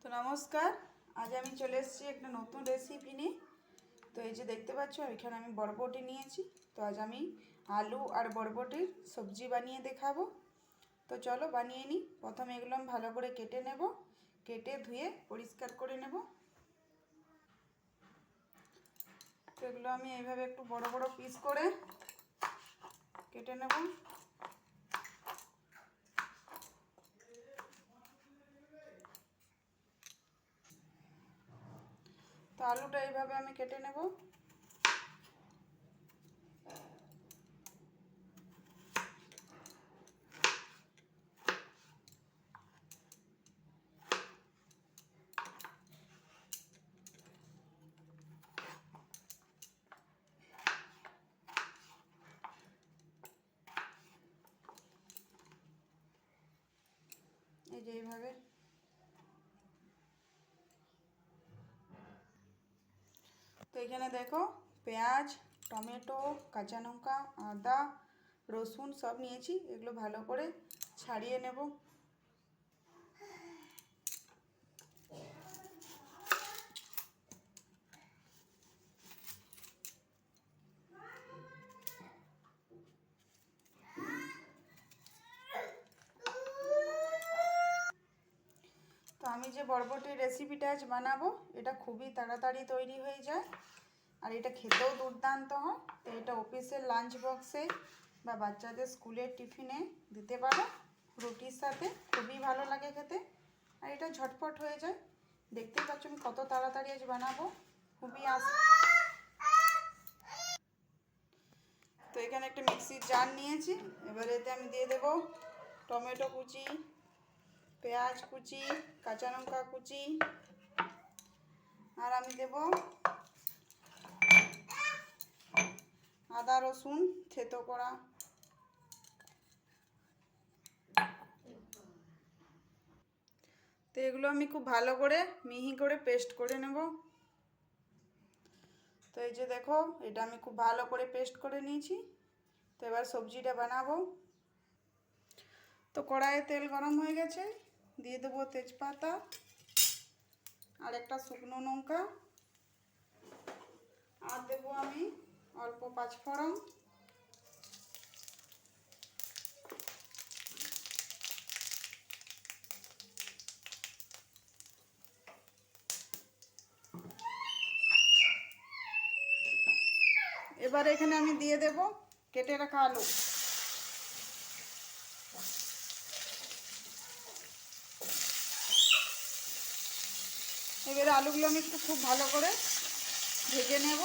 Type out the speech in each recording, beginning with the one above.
তো নমস্কার, আজ আমি চলে এসেছি একটা নতুন রেসিপি নিয়ে। তো এই যে দেখতে পাচ্ছ এখানে আমি বরবটি নিয়েছি। তো আজ আমি আলু আর বরবটির সবজি বানিয়ে দেখাবো। তো চলো বানিয়ে নিই। প্রথমে এগুলো আমি ভালো করে কেটে নেব, কেটে ধুয়ে পরিষ্কার করে নেব। তো এগুলো আমি এইভাবে একটু বড় বড় পিস করে কেটে নেব। তো আলুটা এইভাবে আমি কেটে নেব। এই যে এইভাবে। তো এখানে দেখো পেঁয়াজ, টমেটো, কাঁচা লঙ্কা, আদা, রসুন সব নিয়েছি। এগুলো ভালো করে ছাড়িয়ে নেব। তো আমি যে বরবটির রেসিপিটা আজ বানাবো, এটা খুবই তাড়াতাড়ি তৈরি হয়ে যায় আর এটা খেতেও দুর্দান্ত হয়। তো এটা অফিসের লাঞ্চ বক্সে বা বাচ্চাদের স্কুলের টিফিনে দিতে পারো, রুটির সাথে খুবই ভালো লাগে খেতে। আর এটা ঝটপট হয়ে যায়। দেখতেই পাচ্ছ আমি কত তাড়াতাড়ি আজ বানাবো, খুবই তো এখানে একটা মিক্সির জার নিয়েছি। এবার এতে আমি দিয়ে দেবো টমেটো কুচি, পেঁয়াজ কুচি, কাঁচা লঙ্কা কুচি, আর আমি দেব আদা রসুন থেতো করা। তো এগুলো আমি খুব ভালো করে মিহি করে পেস্ট করে নেব। তো এই যে দেখো এটা আমি খুব ভালো করে পেস্ট করে নিয়েছি। তো এবার সবজিটা বানাবো। তো কড়াইয়ে তেল গরম হয়ে গেছে, দিয়ে দেবো তেজপাতা আর একটা শুকনো লঙ্কা, আর দেবো আমি অল্প পাঁচফোড়ন। এবার এখানে আমি দিয়ে দেব কেটে রাখা আলু। এবারে আলুগুলো আমি একটু খুব ভালো করে ভেজে নেব।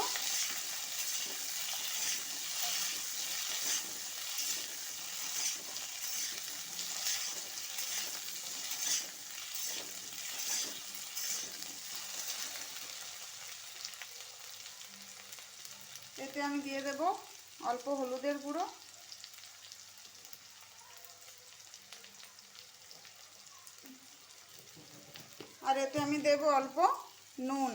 এতে আমি দিয়ে দেব অল্প হলুদের গুঁড়ো, আর এতে আমি দেব অল্প নুন।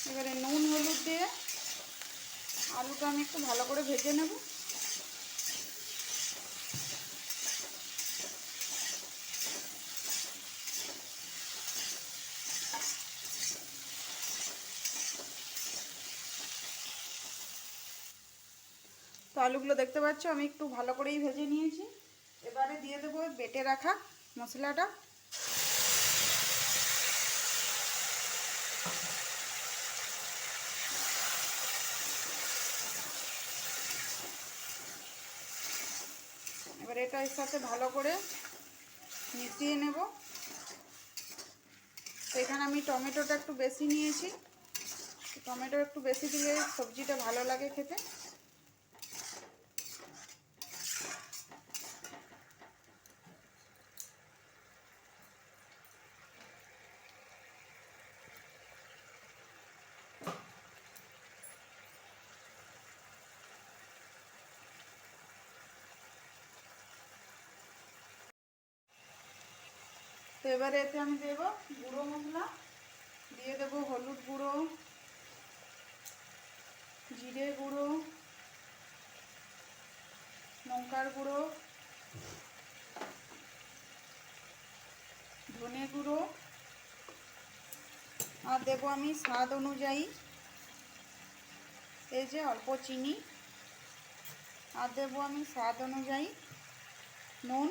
এবারে নুন হলুদ দিয়ে আলুটা আমি একটু ভালো করে ভেজে নেব। তো আলুগুলো দেখতে পাচ্ছ আমি একটু ভালো করেই ভেজে নিয়েছি। এবারে দিয়ে দেবো বেটে রাখা মশলাটা। এবার এটা এর সাথে ভালো করে মিশিয়ে নেব। তো এখানে আমি টমেটোটা একটু বেশি নিয়েছি। টমেটো একটু বেশি দিলে সবজিটা ভালো লাগে খেতে। তো এবারে এতে আমি দেবো গুঁড়ো মশলা, দিয়ে দেবো হলুদ গুঁড়ো, জিরে গুঁড়ো, লঙ্কার গুঁড়ো, ধনে গুঁড়ো, আর দেবো আমি স্বাদ অনুযায়ী এই যে অল্প চিনি, আর দেবো আমি স্বাদ অনুযায়ী নুন।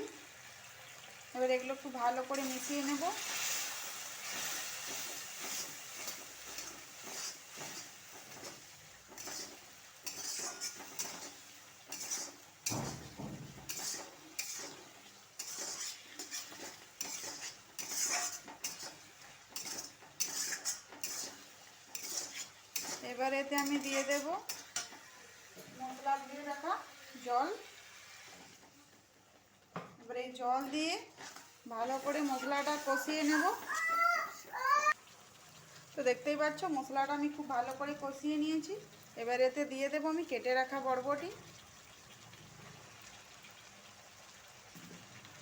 এবার এগুলো একটু ভালো করে মিশিয়ে নেব। এবার এতে আমি দিয়ে দেব মশলা দিয়ে রাখা জল। এবার এই জল দিয়ে ভালো করে মশলাটা কষিয়ে নেব। তো দেখতেই পাচ্ছ মশলাটা আমি খুব ভালো করে কষিয়ে নিয়েছি। এবার এতে দিয়ে দেব আমি কেটে রাখা বরবটি।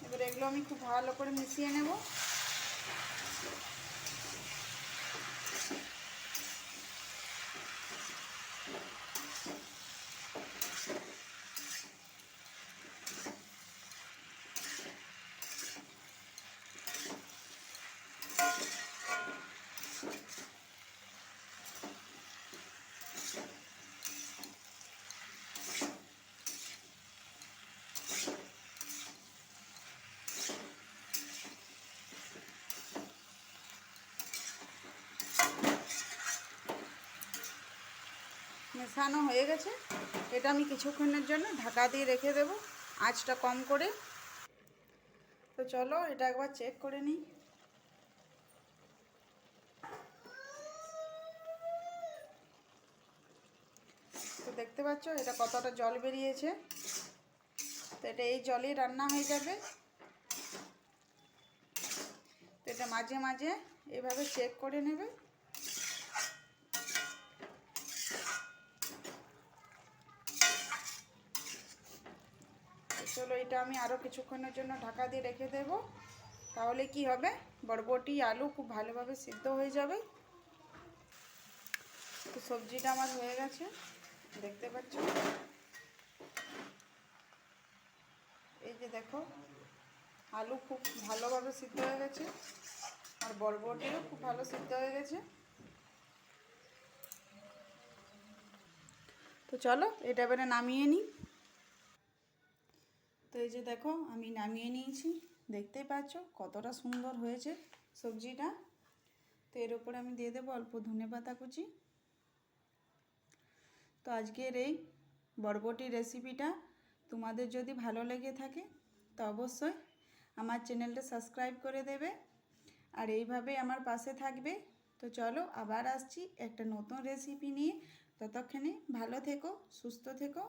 এবার এগুলো আমি খুব ভালো করে মিশিয়ে নেব। মেশানো হয়ে গেছে। এটা আমি কিছুক্ষণের জন্য ঢাকা দিয়ে রেখে দেব, আঁচটা কম করে। তো চলো এটা একবার চেক করে নিই। তো দেখতে পাচ্ছ এটা কতটা জল বেরিয়েছে। তো এটা এই জলেই রান্না হয়ে যাবে। তো এটা মাঝে মাঝে এভাবে চেক করে নেবে। চলো এটা আমি আরও কিছুক্ষণের জন্য ঢাকা দিয়ে রেখে দেব। তাহলে কি হবে, বরবটি আলু খুব ভালোভাবে সিদ্ধ হয়ে যাবে। তো সবজিটা আমার হয়ে গেছে, দেখতে পাচ্ছ। এই যে দেখো আলু খুব ভালোভাবে সিদ্ধ হয়ে গেছে, আর বরবটিও খুব ভালো সিদ্ধ হয়ে গেছে। তো চলো এটা এবারে নামিয়ে নিই। তো এই যে দেখো আমি নামিয়ে নিয়েছি, দেখতেই পাচ্ছ কতটা সুন্দর হয়েছে সবজিটা। তো এর উপরে আমি দিয়ে দেবো অল্প ধনেপাতা কুচি। তো আজকের এই বরবটির রেসিপিটা তোমাদের যদি ভালো লেগে থাকে তো অবশ্যই আমার চ্যানেলটা সাবস্ক্রাইব করে দেবে, আর এইভাবে আমার পাশে থাকবে। তো চলো আবার আসছি একটা নতুন রেসিপি নিয়ে। ততক্ষণে ভালো থেকো, সুস্থ থেকো।